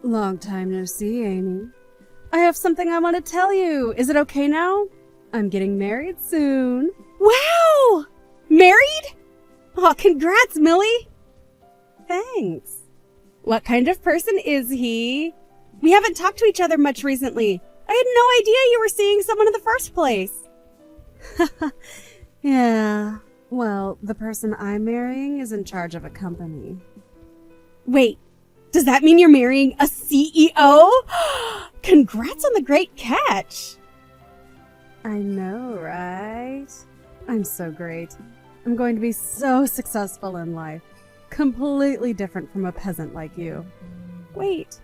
Long time no see, Amy. I have something I want to tell you. Is it okay now? I'm getting married soon. Wow! Married? Oh, congrats, Millie! Thanks. What kind of person is he? We haven't talked to each other much recently. I had no idea you were seeing someone in the first place. Yeah, well, the person I'm marrying is in charge of a company. Wait, does that mean you're marrying a CEO? Congrats on the great catch! I know, right? I'm so great. I'm going to be so successful in life. Completely different from a peasant like you. Wait.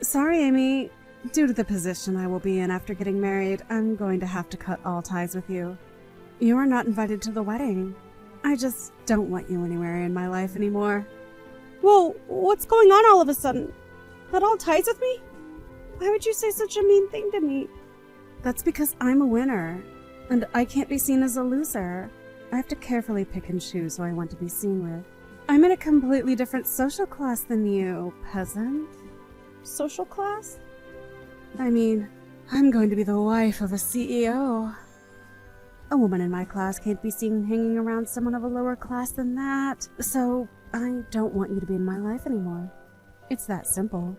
Sorry, Amy. Due to the position I will be in after getting married, I'm going to have to cut all ties with you. You are not invited to the wedding. I just don't want you anywhere in my life anymore. Whoa, what's going on all of a sudden? Cut all ties with me? Why would you say such a mean thing to me? That's because I'm a winner, and I can't be seen as a loser. I have to carefully pick and choose who I want to be seen with. I'm in a completely different social class than you, peasant. Social class? I mean, I'm going to be the wife of a CEO. A woman in my class can't be seen hanging around someone of a lower class than that, so I don't want you to be in my life anymore. It's that simple.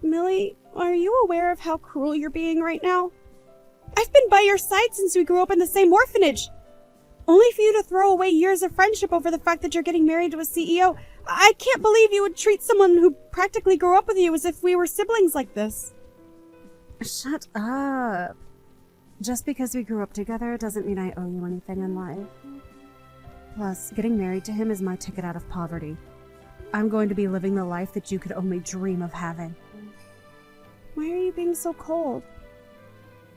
Millie, are you aware of how cruel you're being right now? I've been by your side since we grew up in the same orphanage. Only for you to throw away years of friendship over the fact that you're getting married to a CEO. I can't believe you would treat someone who practically grew up with you as if we were siblings like this. Shut up. Just because we grew up together doesn't mean I owe you anything in life. Plus, getting married to him is my ticket out of poverty. I'm going to be living the life that you could only dream of having. Why are you being so cold?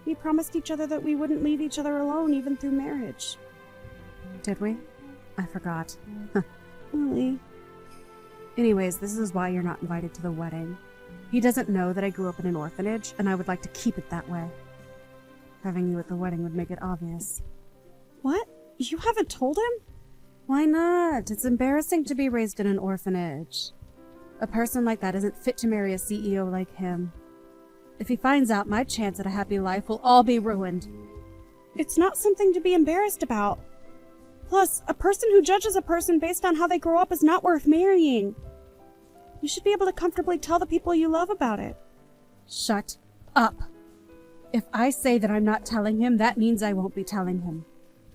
We promised each other that we wouldn't leave each other alone even through marriage. Did we? I forgot. Really? Anyways, this is why you're not invited to the wedding. He doesn't know that I grew up in an orphanage, and I would like to keep it that way. Having you at the wedding would make it obvious. What? You haven't told him? Why not? It's embarrassing to be raised in an orphanage. A person like that isn't fit to marry a CEO like him. If he finds out, my chance at a happy life will all be ruined. It's not something to be embarrassed about. Plus, a person who judges a person based on how they grow up is not worth marrying. You should be able to comfortably tell the people you love about it. Shut up. If I say that I'm not telling him, that means I won't be telling him.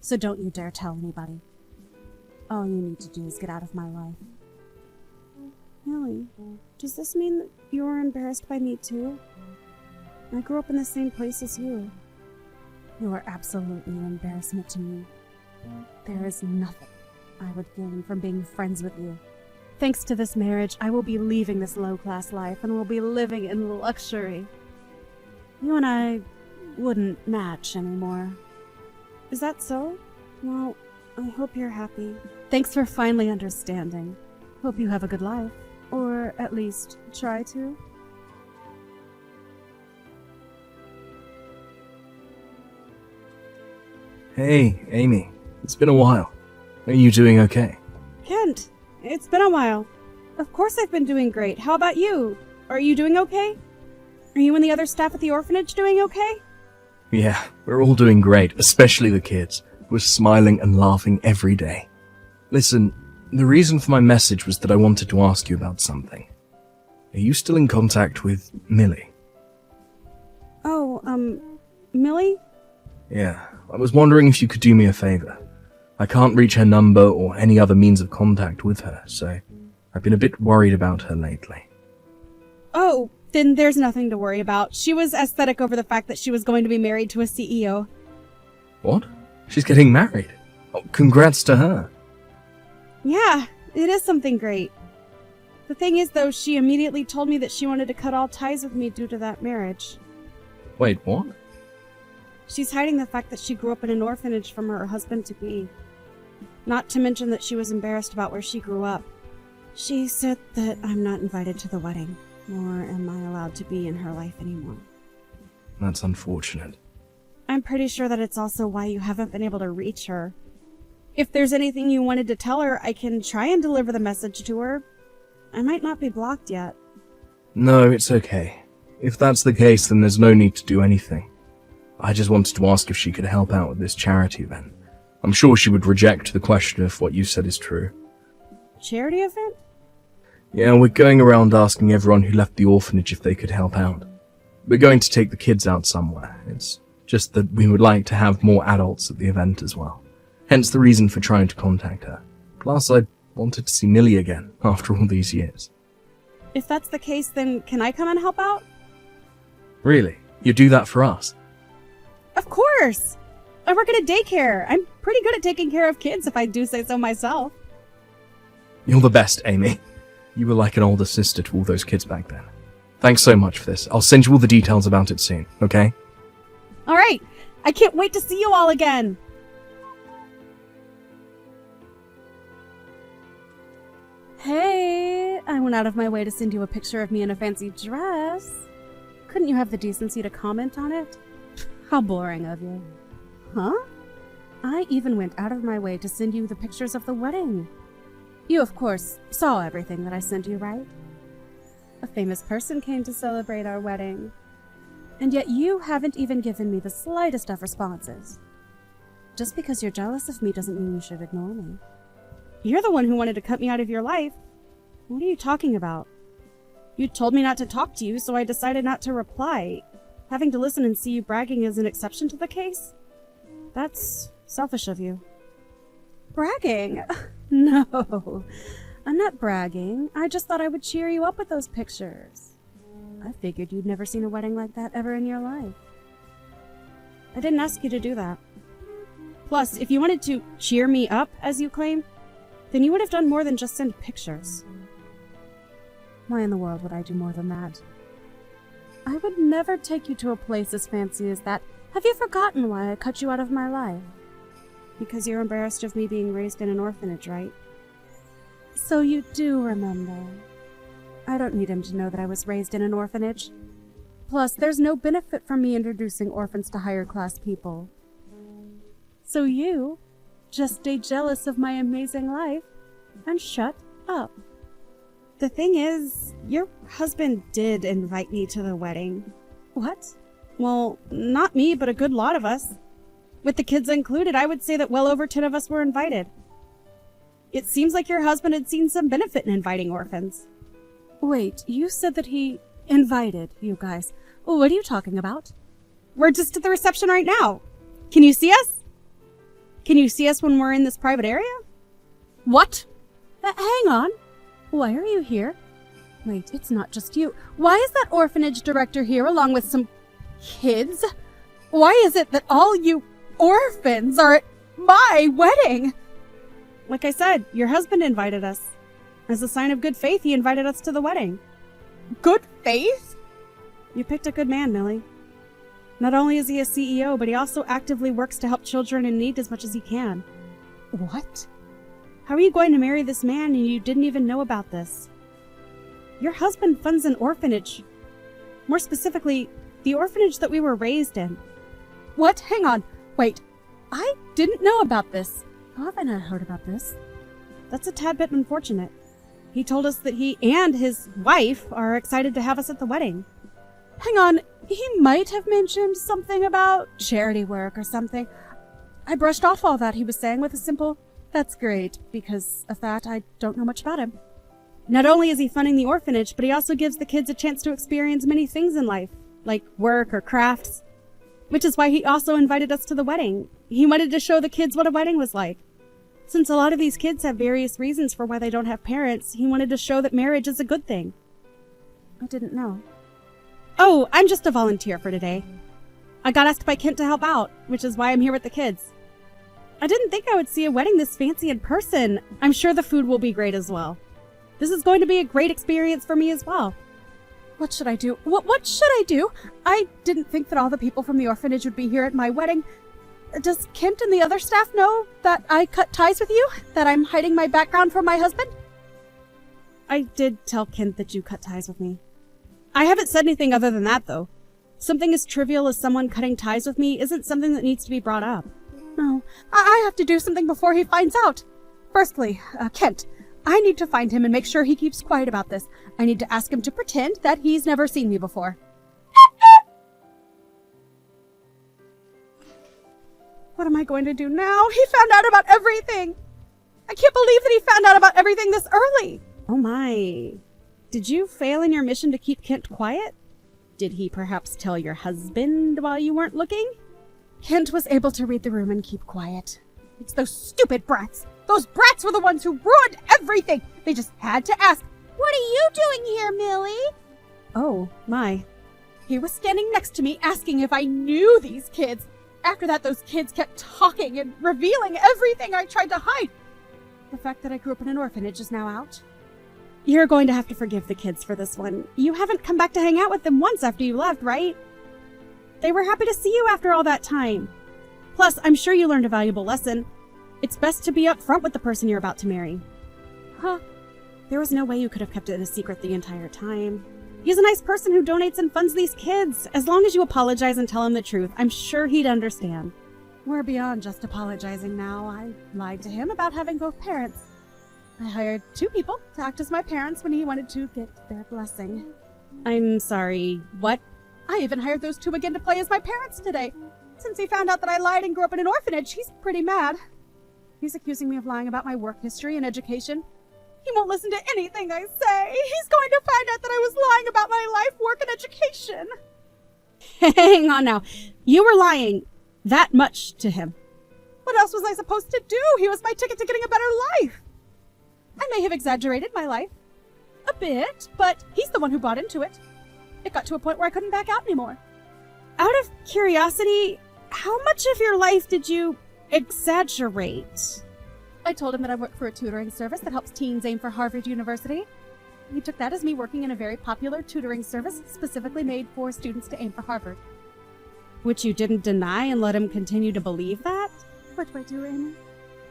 So don't you dare tell anybody. All you need to do is get out of my life. Millie, does this mean that you are embarrassed by me too? I grew up in the same place as you. You are absolutely an embarrassment to me. There is nothing I would gain from being friends with you. Thanks to this marriage, I will be leaving this low-class life and will be living in luxury. You and I wouldn't match anymore. Is that so? Well, I hope you're happy. Thanks for finally understanding. Hope you have a good life. Or at least try to. Hey, Amy. It's been a while. Are you doing okay? Kent, it's been a while. Of course I've been doing great. How about you? Are you doing okay? Are you and the other staff at the orphanage doing okay? Yeah, we're all doing great, especially the kids. We're smiling and laughing every day. Listen, the reason for my message was that I wanted to ask you about something. Are you still in contact with Millie? Oh, Millie? Yeah, I was wondering if you could do me a favor. I can't reach her number or any other means of contact with her, so I've been a bit worried about her lately. Oh, then there's nothing to worry about. She was aesthetic over the fact that she was going to be married to a CEO. What? She's getting married? Oh, congrats to her. Yeah, it is something great. The thing is, though, she immediately told me that she wanted to cut all ties with me due to that marriage. Wait, what? She's hiding the fact that she grew up in an orphanage from her husband-to-be. Not to mention that she was embarrassed about where she grew up. She said that I'm not invited to the wedding, nor am I allowed to be in her life anymore. That's unfortunate. I'm pretty sure that it's also why you haven't been able to reach her. If there's anything you wanted to tell her, I can try and deliver the message to her. I might not be blocked yet. No, it's okay. If that's the case, then there's no need to do anything. I just wanted to ask if she could help out with this charity event. I'm sure she would reject the question if what you said is true. Charity event? Yeah, we're going around asking everyone who left the orphanage if they could help out. We're going to take the kids out somewhere. It's just that we would like to have more adults at the event as well. Hence the reason for trying to contact her. Plus, I wanted to see Millie again after all these years. If that's the case, then can I come and help out? Really? You do that for us? Of course! I work at a daycare. I'm pretty good at taking care of kids if I do say so myself. You're the best, Amy. You were like an older sister to all those kids back then. Thanks so much for this. I'll send you all the details about it soon, okay? Alright! I can't wait to see you all again! Hey! I went out of my way to send you a picture of me in a fancy dress. Couldn't you have the decency to comment on it? How boring of you. Huh? I even went out of my way to send you the pictures of the wedding. You, of course, saw everything that I sent you, right? A famous person came to celebrate our wedding. And yet you haven't even given me the slightest of responses. Just because you're jealous of me doesn't mean you should ignore me. You're the one who wanted to cut me out of your life. What are you talking about? You told me not to talk to you, so I decided not to reply. Having to listen and see you bragging is an exception to the case? That's selfish of you. Bragging? No, I'm not bragging. I just thought I would cheer you up with those pictures. I figured you'd never seen a wedding like that ever in your life. I didn't ask you to do that. Plus, if you wanted to cheer me up, as you claim, then you would have done more than just send pictures. Why in the world would I do more than that? I would never take you to a place as fancy as that. Have you forgotten why I cut you out of my life? Because you're embarrassed of me being raised in an orphanage, right? So you do remember. I don't need him to know that I was raised in an orphanage. Plus, there's no benefit from me introducing orphans to higher class people. So you just stay jealous of my amazing life and shut up. The thing is, your husband did invite me to the wedding. What? Well, not me, but a good lot of us. With the kids included, I would say that well over 10 of us were invited. It seems like your husband had seen some benefit in inviting orphans. Wait, you said that he invited you guys. What are you talking about? We're just at the reception right now. Can you see us? Can you see us when we're in this private area? What? Hang on. Why are you here? Wait, it's not just you. Why is that orphanage director here along with some kids? Why is it that all you orphans are at my wedding? Like I said, your husband invited us. As a sign of good faith, he invited us to the wedding. Good faith? You picked a good man, Millie. Not only is he a CEO, but he also actively works to help children in need as much as he can. What? How are you going to marry this man and you didn't even know about this? Your husband funds an orphanage. More specifically, the orphanage that we were raised in. What? Hang on. Wait. I didn't know about this. How have I not heard about this? That's a tad bit unfortunate. He told us that he and his wife are excited to have us at the wedding. Hang on. He might have mentioned something about charity work or something. I brushed off all that he was saying with a simple, "That's great," because of that, I don't know much about him. Not only is he funding the orphanage, but he also gives the kids a chance to experience many things in life, like work or crafts. Which is why he also invited us to the wedding. He wanted to show the kids what a wedding was like. Since a lot of these kids have various reasons for why they don't have parents, he wanted to show that marriage is a good thing. I didn't know. Oh, I'm just a volunteer for today. I got asked by Kent to help out, which is why I'm here with the kids. I didn't think I would see a wedding this fancy in person. I'm sure the food will be great as well. This is going to be a great experience for me as well. What should I do? What should I do? I didn't think that all the people from the orphanage would be here at my wedding. Does Kent and the other staff know that I cut ties with you? That I'm hiding my background from my husband? I did tell Kent that you cut ties with me. I haven't said anything other than that, though. Something as trivial as someone cutting ties with me isn't something that needs to be brought up. No, I have to do something before he finds out. Firstly, Kent, I need to find him and make sure he keeps quiet about this. I need to ask him to pretend that he's never seen me before. What am I going to do now? He found out about everything. I can't believe that he found out about everything this early. Oh my. Did you fail in your mission to keep Kent quiet? Did he perhaps tell your husband while you weren't looking? Kent was able to read the room and keep quiet. It's those stupid brats. Those brats were the ones who ruined everything. They just had to ask, "What are you doing here, Millie?" Oh, my. He was standing next to me asking if I knew these kids. After that, those kids kept talking and revealing everything I tried to hide. The fact that I grew up in an orphanage is now out. You're going to have to forgive the kids for this one. You haven't come back to hang out with them once after you left, right? They were happy to see you after all that time. Plus, I'm sure you learned a valuable lesson. It's best to be upfront with the person you're about to marry. Huh. There was no way you could have kept it a secret the entire time. He's a nice person who donates and funds these kids. As long as you apologize and tell him the truth, I'm sure he'd understand. We're beyond just apologizing now. I lied to him about having both parents. I hired 2 people to act as my parents when he wanted to get their blessing. I'm sorry, what? I even hired those 2 again to play as my parents today. Since he found out that I lied and grew up in an orphanage, he's pretty mad. He's accusing me of lying about my work history and education. He won't listen to anything I say. He's going to find out that I was lying about my life, work, and education. Hang on now. You were lying that much to him. What else was I supposed to do? He was my ticket to getting a better life. I may have exaggerated my life a bit, but he's the one who bought into it. It got to a point where I couldn't back out anymore. Out of curiosity, how much of your life did you exaggerate? I told him that I work for a tutoring service that helps teens aim for Harvard University. He took that as me working in a very popular tutoring service specifically made for students to aim for Harvard. Which you didn't deny and let him continue to believe that? What do I do, Amy?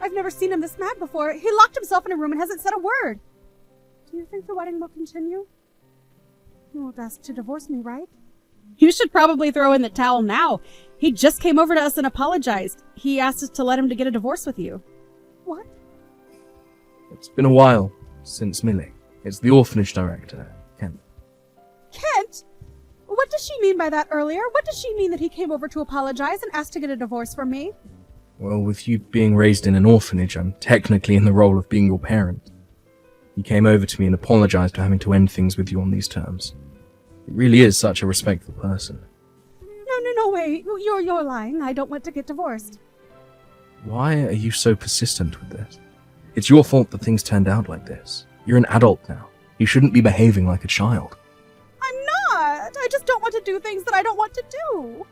I've never seen him this mad before. He locked himself in a room and hasn't said a word. Do you think the wedding will continue? You won't ask to divorce me, right? You should probably throw in the towel now. He just came over to us and apologized. He asked us to let him to get a divorce with you. What? It's been a while since Millie. It's the orphanage director, Kent. Kent? What does she mean by that earlier? What does she mean that he came over to apologize and asked to get a divorce from me? Well, with you being raised in an orphanage, I'm technically in the role of being your parent. He came over to me and apologized for having to end things with you on these terms. He really is such a respectful person. No way. You're lying. I don't want to get divorced. Why are you so persistent with this? It's your fault that things turned out like this. You're an adult now. You shouldn't be behaving like a child. I'm not. I just don't want to do things that I don't want to do.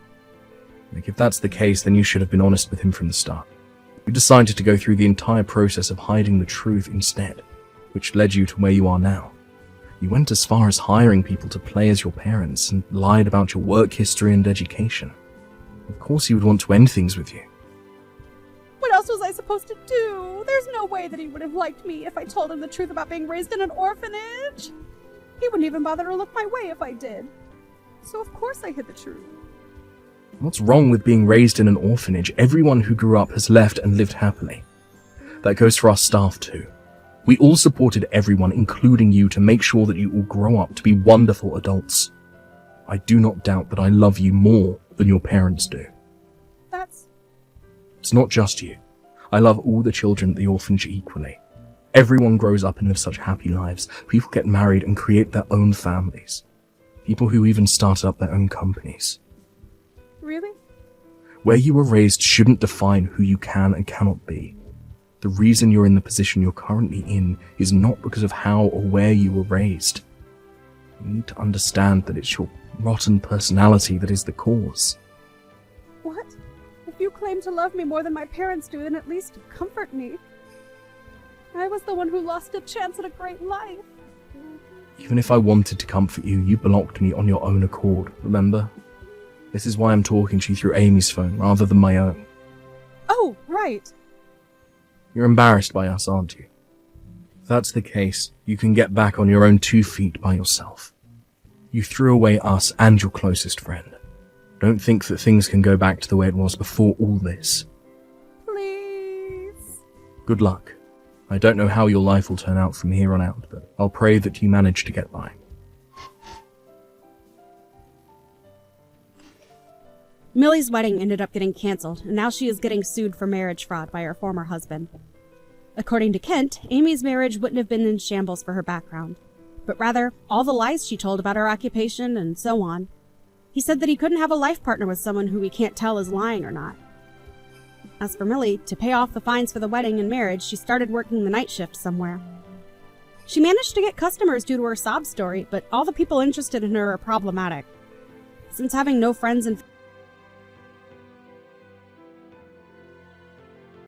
Like, if that's the case, then you should have been honest with him from the start. You decided to go through the entire process of hiding the truth instead, which led you to where you are now. You went as far as hiring people to play as your parents and lied about your work history and education. Of course he would want to end things with you. What else was I supposed to do? There's no way that he would have liked me if I told him the truth about being raised in an orphanage. He wouldn't even bother to look my way if I did. So of course I hid the truth. What's wrong with being raised in an orphanage? Everyone who grew up has left and lived happily. That goes for our staff too. We all supported everyone, including you, to make sure that you all grow up to be wonderful adults. I do not doubt that I love you more than your parents do. It's not just you. I love all the children at the orphanage equally. Everyone grows up and lives such happy lives. People get married and create their own families. People who even start up their own companies. Really? Where you were raised shouldn't define who you can and cannot be. The reason you're in the position you're currently in is not because of how or where you were raised. You need to understand that it's your rotten personality that is the cause. What? If you claim to love me more than my parents do, then at least comfort me. I was the one who lost a chance at a great life. Even if I wanted to comfort you, you blocked me on your own accord, remember? This is why I'm talking to you through Amy's phone rather than my own. Oh, right. You're embarrassed by us, aren't you? If that's the case, you can get back on your own 2 feet by yourself. You threw away us and your closest friend. Don't think that things can go back to the way it was before all this. Please. Good luck. I don't know how your life will turn out from here on out, but I'll pray that you manage to get by. Millie's wedding ended up getting cancelled, and now she is getting sued for marriage fraud by her former husband. According to Kent, Amy's marriage wouldn't have been in shambles for her background, but rather all the lies she told about her occupation and so on. He said that he couldn't have a life partner with someone who we can't tell is lying or not. As for Millie, to pay off the fines for the wedding and marriage, she started working the night shift somewhere. She managed to get customers due to her sob story, but all the people interested in her are problematic. Since having no friends and